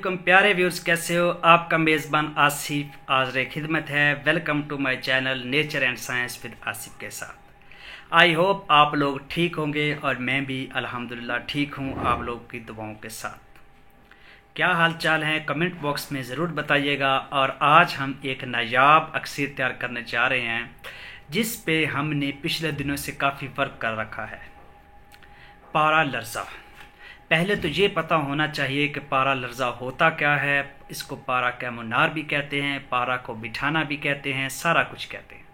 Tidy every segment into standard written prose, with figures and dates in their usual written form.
वालेकुम प्यारे व्यूअर्स, कैसे हो? आपका मेज़बान आसिफ हाज़िर खिदमत है। Welcome to my channel nature and science with Asif के साथ। आई होप आप लोग ठीक होंगे और मैं भी अल्हम्दुलिल्लाह ठीक हूँ आप लोग की दुआओं के साथ। क्या हाल चाल है कमेंट बॉक्स में ज़रूर बताइएगा। और आज हम एक नायाब अक्सर तैयार करने जा रहे हैं जिस पे हमने पिछले दिनों से काफ़ी वर्क कर रखा है। पारा लर्जा। पहले तो ये पता होना चाहिए कि पारा लर्जा होता क्या है। इसको पारा कैमोनार भी कहते हैं, पारा को बिठाना भी कहते हैं, सारा कुछ कहते हैं।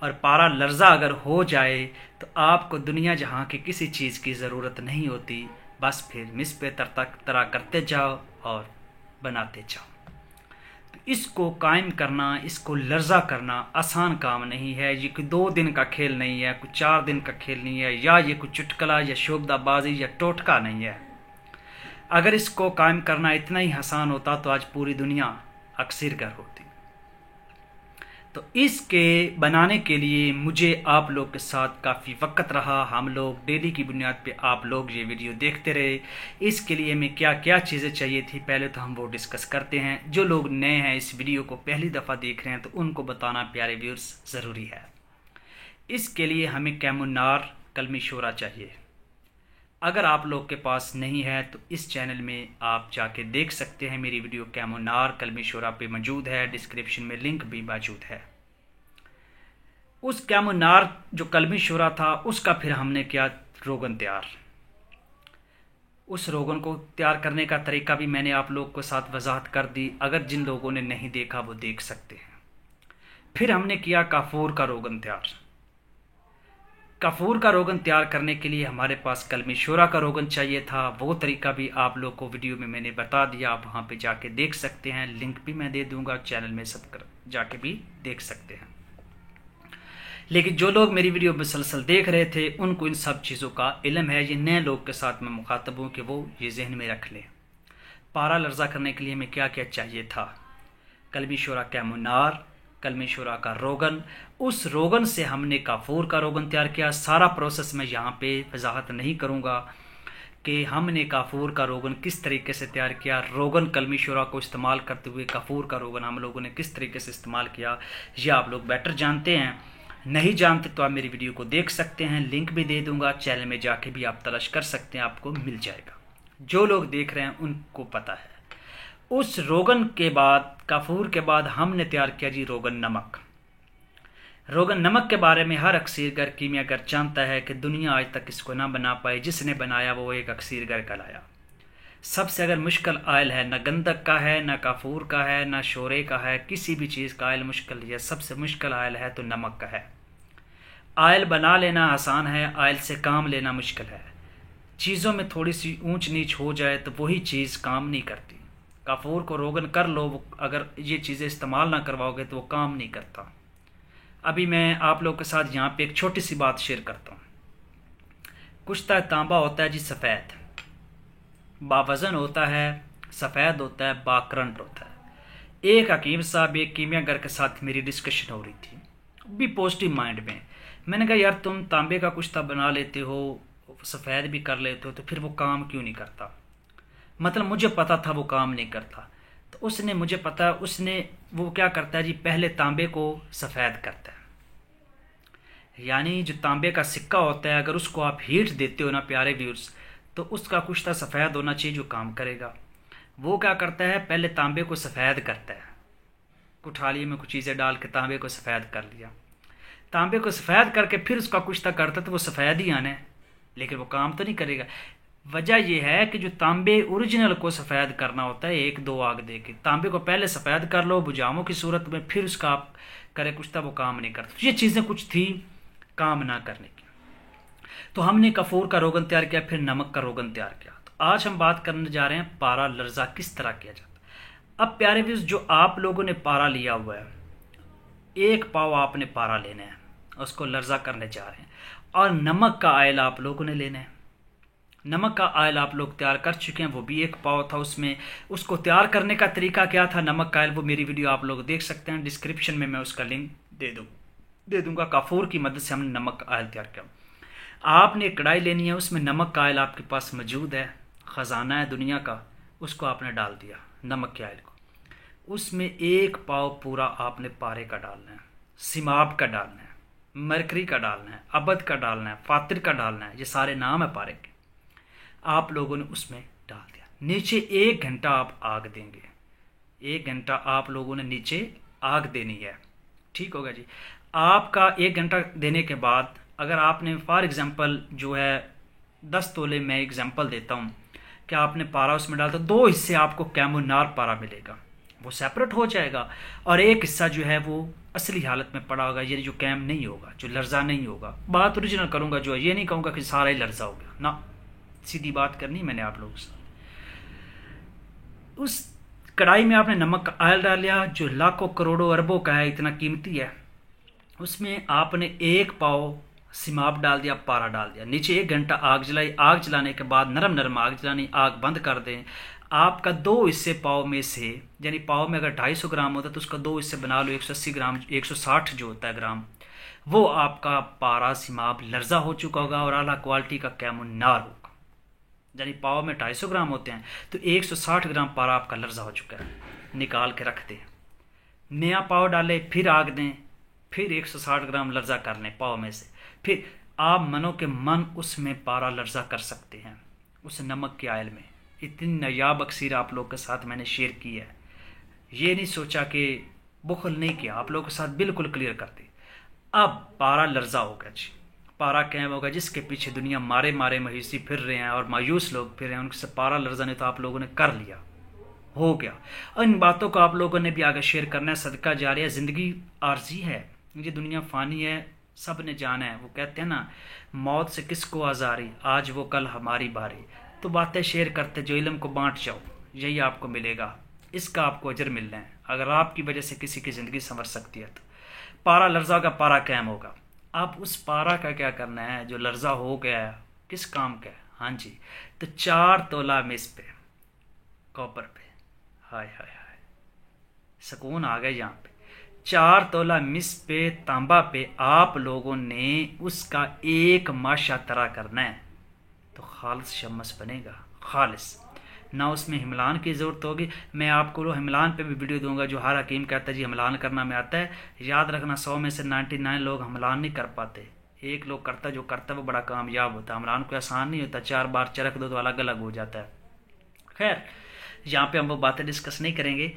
और पारा लर्जा अगर हो जाए तो आपको दुनिया जहाँ की किसी चीज़ की ज़रूरत नहीं होती, बस फिर मिस पे तरह करते जाओ और बनाते जाओ। तो इसको कायम करना, इसको लर्जा करना आसान काम नहीं है। ये कोई 2 दिन का खेल नहीं है, कोई 4 दिन का खेल नहीं है, या ये कोई चुटकुला या शोबदाबाजी या टोटका नहीं है। अगर इसको कायम करना इतना ही आसान होता तो आज पूरी दुनिया अक्सरगर होती। तो इसके बनाने के लिए मुझे आप लोग के साथ काफ़ी वक्त रहा। हम लोग डेली की बुनियाद पे आप लोग ये वीडियो देखते रहे। इसके लिए हमें क्या क्या चीज़ें चाहिए थी पहले तो हम वो डिस्कस करते हैं। जो लोग नए हैं इस वीडियो को पहली दफ़ा देख रहे हैं तो उनको बताना प्यारे व्यूअर्स ज़रूरी है। इसके लिए हमें कैमोनार कलमी शोरा चाहिए। अगर आप लोग के पास नहीं है तो इस चैनल में आप जाके देख सकते हैं। मेरी वीडियो कैमोनार कलमी शोरा पे मौजूद है, डिस्क्रिप्शन में लिंक भी मौजूद है। उस कैमोनार जो कलमी शोरा था उसका फिर हमने किया रोगन तैयार। उस रोगन को तैयार करने का तरीका भी मैंने आप लोग के साथ वजाहत कर दी। अगर जिन लोगों ने नहीं देखा वो देख सकते हैं। फिर हमने किया काफूर का रोगन तैयार। काफूर का रोगन तैयार करने के लिए हमारे पास कलमी शोरा का रोगन चाहिए था। वो तरीका भी आप लोग को वीडियो में मैंने बता दिया, आप वहाँ पे जाके देख सकते हैं। लिंक भी मैं दे दूंगा, चैनल में सब जाके भी देख सकते हैं। लेकिन जो लोग मेरी वीडियो मुसलसल देख रहे थे उनको इन सब चीज़ों का इल्म है। ये नए लोग के साथ मैं मुखातब हूँ कि वो ये जहन में रख लें। पारा लर्जा करने के लिए हमें क्या क्या चाहिए था? कलमी शोरा कैमोनार, कलमी शोरा का रोगन, उस रोगन से हमने काफूर का रोगन तैयार किया। सारा प्रोसेस मैं यहाँ पे वजाहत नहीं करूँगा कि हमने काफूर का रोगन किस तरीके से तैयार किया। रोगन कलमी शोरा को इस्तेमाल करते हुए काफूर का रोगन हम लोगों ने किस तरीके से इस्तेमाल किया, यह आप लोग बेटर जानते हैं। नहीं जानते तो आप मेरी वीडियो को देख सकते हैं, लिंक भी दे दूंगा। चैनल में जाके भी आप तलाश कर सकते हैं, आपको मिल जाएगा। जो लोग देख रहे हैं उनको पता है। उस रोगन के बाद, काफूर के बाद हमने तैयार किया जी रोगन नमक। रोगन नमक के बारे में हर अक्सरगर कीमियागर जानता है कि दुनिया आज तक इसको ना बना पाई। जिसने बनाया वो एक अक्सरगर कहलाया। सबसे अगर मुश्किल आयल है, ना गंधक का है, ना काफूर का है, ना शोरे का है, किसी भी चीज़ का आयल मुश्किल है। सबसे मुश्किल आयल है तो नमक का है। आयल बना लेना आसान है, आयल से काम लेना मुश्किल है। चीज़ों में थोड़ी सी ऊंच नीच हो जाए तो वही चीज़ काम नहीं करती। काफूर को रोगन कर लो, अगर ये चीज़ें इस्तेमाल ना करवाओगे तो वो काम नहीं करता। अभी मैं आप लोग के साथ यहाँ पे एक छोटी सी बात शेयर करता हूँ। कुश्ता तांबा होता है जी सफ़ेद, बावजन होता है, सफ़ेद होता है, बाकरंट होता है। एक हकीम साहब एक कीमियागर के साथ मेरी डिस्कशन हो रही थी, भी पॉजिटिव माइंड में। मैंने कहा यार तुम तांबे का कुश्ता बना लेते हो, सफ़ेद भी कर लेते हो, तो फिर वो काम क्यों नहीं करता? मतलब मुझे पता था वो काम नहीं करता। तो उसने मुझे पता, उसने वो क्या करता है जी, पहले तांबे को सफ़ेद करता है। यानी जो तांबे का सिक्का होता है अगर उसको आप हीट देते हो ना प्यारे व्यूअर्स, तो उसका कुश्ता सफ़ेद होना चाहिए जो काम करेगा। वो क्या करता है, पहले तांबे को सफ़ेद करता है। कुठाली में कुछ चीज़ें डाल के तांबे को सफ़ेद कर लिया। तांबे को सफ़ेद करके फिर उसका कुश्ता करता तो वो सफ़ेद ही आना है, लेकिन वो काम तो नहीं करेगा। वजह यह है कि जो तांबे ओरिजिनल को सफ़ेद करना होता है 1-2 आग दे के, तांबे को पहले सफ़ेद कर लो बुझामों की सूरत में, फिर उसका आप करे कुश्ता, वो काम नहीं करता। ये चीज़ें कुछ थी काम ना करने की। तो हमने काफूर का रोगन तैयार किया, फिर नमक का रोगन तैयार किया। तो आज हम बात करने जा रहे हैं पारा लर्जा किस तरह किया जाता है। अब प्यारे व्यूअर्स, जो आप लोगों ने पारा लिया हुआ है, 1 पाव आपने पारा लेना है, उसको लर्जा करने जा रहे हैं। और नमक का आयल आप लोगों ने लेना है। नमक का आयल आप लोग तैयार कर चुके हैं, वो भी 1 पाव था। उसमें उसको तैयार करने का तरीका क्या था नमक का आयल, वो मेरी वीडियो आप लोग देख सकते हैं। डिस्क्रिप्शन में मैं उसका लिंक दे दूंगा। काफूर की मदद से हमने नमक का आयल तैयार किया। आपने कढ़ाई लेनी है, उसमें नमक का आयल आपके पास मौजूद है, ख़जाना है दुनिया का। उसको आपने डाल दिया नमक के आयल को। उसमें 1 पाव पूरा आपने पारे का डालना है, सिमाब का डालना है, मरकरी का डालना है, अबद का डालना है, फातिर का डालना है, ये सारे नाम है पारे के। आप लोगों ने उसमें डाल दिया। नीचे 1 घंटा आप आग देंगे, 1 घंटा आप लोगों ने नीचे आग देनी है। ठीक होगा जी। आपका 1 घंटा देने के बाद अगर आपने फॉर एग्जांपल जो है 10 तोले, मैं एग्जांपल देता हूँ कि आपने पारा उसमें डाला तो 2 हिस्से आपको कैमोनार पारा मिलेगा, वो सेपरेट हो जाएगा, और 1 हिस्सा जो है वो असली हालत में पड़ा होगा, ये जो कैम नहीं होगा, जो लर्जा नहीं होगा। बात ओरिजिनल करूँगा, जो है ये नहीं कहूँगा कि सारा ही लर्जा हो गया ना, सीधी बात करनी मैंने आप लोगों के साथ। उस कढ़ाई में आपने नमक का ऑयल डाल लिया, जो लाखों करोड़ों अरबों का है, इतना कीमती है। उसमें आपने 1 पाव सिमाब डाल दिया, पारा डाल दिया, नीचे 1 घंटा आग जलाई। आग जलाने के बाद नरम नरम आग जलानी, आग बंद कर दें। आपका 2 हिस्से पाव में से, यानी पाव में अगर 250 ग्राम होता है तो उसका 2 हिस्से बना लो, 180 ग्राम, 160 जो होता है ग्राम, वो आपका पारा सिमाब लर्जा हो चुका होगा और आला क्वालिटी का कैमोनार होगा। यानी पाव में 250 ग्राम होते हैं तो 160 ग्राम पारा आपका लर्जा हो चुका है। निकाल के रख दें, नया पाव डालें, फिर आग दें, फिर 160 ग्राम लर्जा कर लें पाव में से। फिर आप मनो के मन उसमें पारा लर्जा कर सकते हैं उस नमक के आयल में। इतनी नायाब अक्सर आप लोग के साथ मैंने शेयर की है, ये नहीं सोचा कि बुखल नहीं किया, आप लोगों के साथ बिल्कुल क्लियर कर दी। अब पारा लर्जा होगा जी, पारा कैम होगा, जिसके पीछे दुनिया मारे मारे मयूसी फिर रहे हैं और मायूस लोग फिर रहे हैं, उनसे पारा लर्जा नहीं तो आप लोगों ने कर लिया, हो गया। और इन बातों को आप लोगों ने भी आगे शेयर करना है, सदका जारी है। ज़िंदगी आर्जी है, ये दुनिया फ़ानी है, सब ने जाना है। वो कहते हैं ना, मौत से किसको आज़ारी, आज वो कल हमारी बारी। तो बातें शेयर करते जो इल्म को बांट जाओ, यही आपको मिलेगा, इसका आपको अजर मिलना है। अगर आपकी वजह से किसी की ज़िंदगी संवर सकती है तो पारा लर्जा का पारा कैम होगा। अब उस पारा का क्या करना है, जो लर्जा हो गया है, किस काम का है? हाँ जी, तो 4 तोला मिस पे, कॉपर पे, हाय हाय हाय, सुकून आ गया यहाँ पे। 4 तोला मिस पे, तांबा पे आप लोगों ने उसका 1 माशा तरा करना है, तो खालिस शम्मस बनेगा, खालिस। ना उसमें हिमलान की ज़रूरत होगी। मैं आपको हिमलान पे भी वीडियो दूंगा, जो हर हकीम कहता है जी हिमलान करना में आता है। याद रखना, 100 में से 99 लोग हमलान नहीं कर पाते, 1 लोग करता, जो करता है वो बड़ा कामयाब होता है। हमलान कोई आसान नहीं होता, 4 बार चरख दो तो अलग अलग हो जाता है। खैर, यहाँ पे हम वो बातें डिस्कस नहीं करेंगे।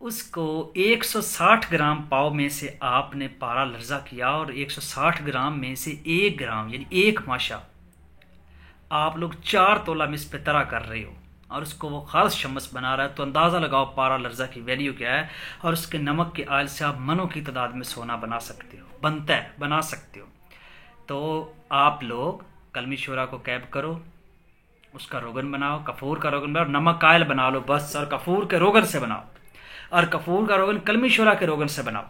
उसको 160 ग्राम पाव में से आपने पारा लर्जा किया, और 160 ग्राम में से 1 ग्राम यानी 1 माशा आप लोग 4 तोला मिस पे तरा कर रहे हो, और उसको वो खास शम्मस बना रहा है। तो अंदाज़ा लगाओ पारा लर्जा की वैल्यू क्या है। और उसके नमक के आयल से आप मनों की तादाद में सोना बना सकते हो, बनता है, बना सकते हो। तो आप लोग कलमी शोरा को कैब करो, उसका रोगन बनाओ, कपूर का रोगन बनाओ, नमक का आयल बना लो बस, और कपूर के रोगन से बनाओ, और कपूर का रोगन कलमी शोरा के रोगन से बनाओ।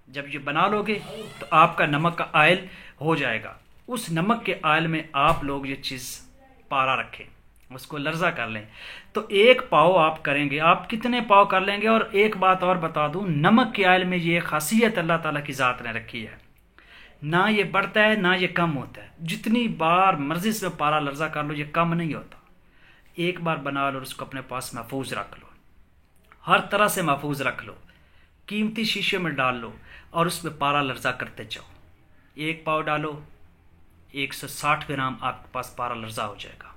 जब ये बना लोगे तो आपका नमक का आयल हो जाएगा। उस नमक के आयल में आप लोग ये चीज़ पारा रखें, उसको लर्जा कर लें। तो 1 पाव आप करेंगे, आप कितने पाव कर लेंगे। और एक बात और बता दूं, नमक के आयल में ये खासियत अल्लाह ताला की ज़ात ने रखी है, ना ये बढ़ता है ना ये कम होता है। जितनी बार मर्जी से पारा लर्जा कर लो, ये कम नहीं होता। एक बार बना लो और उसको अपने पास महफूज रख लो, हर तरह से महफूज रख लो, कीमती शीशे में डाल लो और उसमें पारा लर्जा करते जाओ। 1 पाव डालो, 160 ग्राम आपके पास पारा लर्जा हो जाएगा।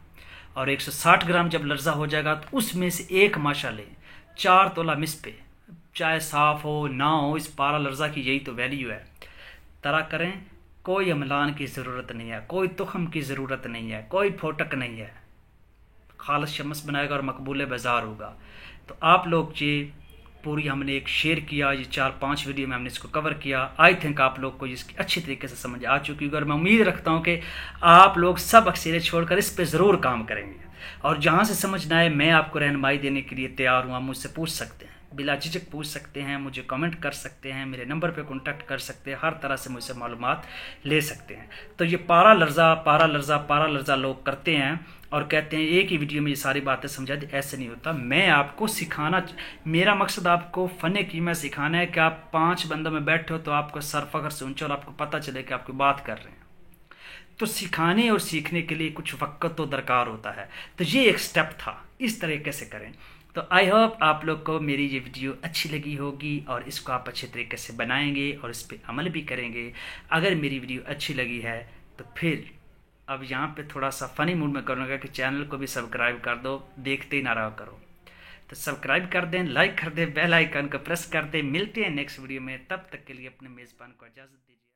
और 160 ग्राम जब लर्जा हो जाएगा तो उसमें से 1 माशा लें, 4 तोला मिस पे, चाहे साफ हो ना हो, इस पारा लर्जा की यही तो वैल्यू है। तरा करें, कोई अमलान की ज़रूरत नहीं है, कोई तुखम की ज़रूरत नहीं है, कोई फोटक नहीं है, खालिस शम्स बनाएगा और मकबूल बाज़ार होगा। तो आप लोग ये पूरी हमने एक शेयर किया, ये 4-5 वीडियो में हमने इसको कवर किया। आई थिंक आप लोग को इसकी अच्छी तरीके से समझ आ चुकी होगी, और मैं उम्मीद रखता हूँ कि आप लोग सब अक्सरियत छोड़कर इस पे ज़रूर काम करेंगे। और जहाँ से समझ ना आए, मैं आपको रहनुमाई देने के लिए तैयार हूँ। आप मुझसे पूछ सकते हैं, बिला झिझक पूछ सकते हैं, मुझे कमेंट कर सकते हैं, मेरे नंबर पे कांटेक्ट कर सकते हैं, हर तरह से मुझसे मालूमात ले सकते हैं। तो ये पारा लर्जा लोग करते हैं और कहते हैं एक ही वीडियो में ये सारी बातें समझा दी। ऐसे नहीं होता। मैं आपको सिखाना, मेरा मकसद आपको फ़न कीमा सिखाना है कि आप 5 बंदों में बैठे हो तो आपको सर फखर से ऊंचा और आपको पता चले कि आपकी बात कर रहे हैं। तो सिखाने और सीखने के लिए कुछ वक्त तो दरकार होता है। तो ये एक स्टेप था इस तरीके से करें। तो आई होप आप लोग को मेरी ये वीडियो अच्छी लगी होगी और इसको आप अच्छे तरीके से बनाएंगे और इस पर अमल भी करेंगे। अगर मेरी वीडियो अच्छी लगी है तो फिर अब यहाँ पे थोड़ा सा फ़नी मूड में करूँगा कि चैनल को भी सब्सक्राइब कर दो, देखते ही ना रहा करो। तो सब्सक्राइब कर दें, लाइक कर दें, बेल आइकन को प्रेस कर दें। मिलते हैं नेक्स्ट वीडियो में, तब तक के लिए अपने मेज़बान को इजाज़त दीजिए।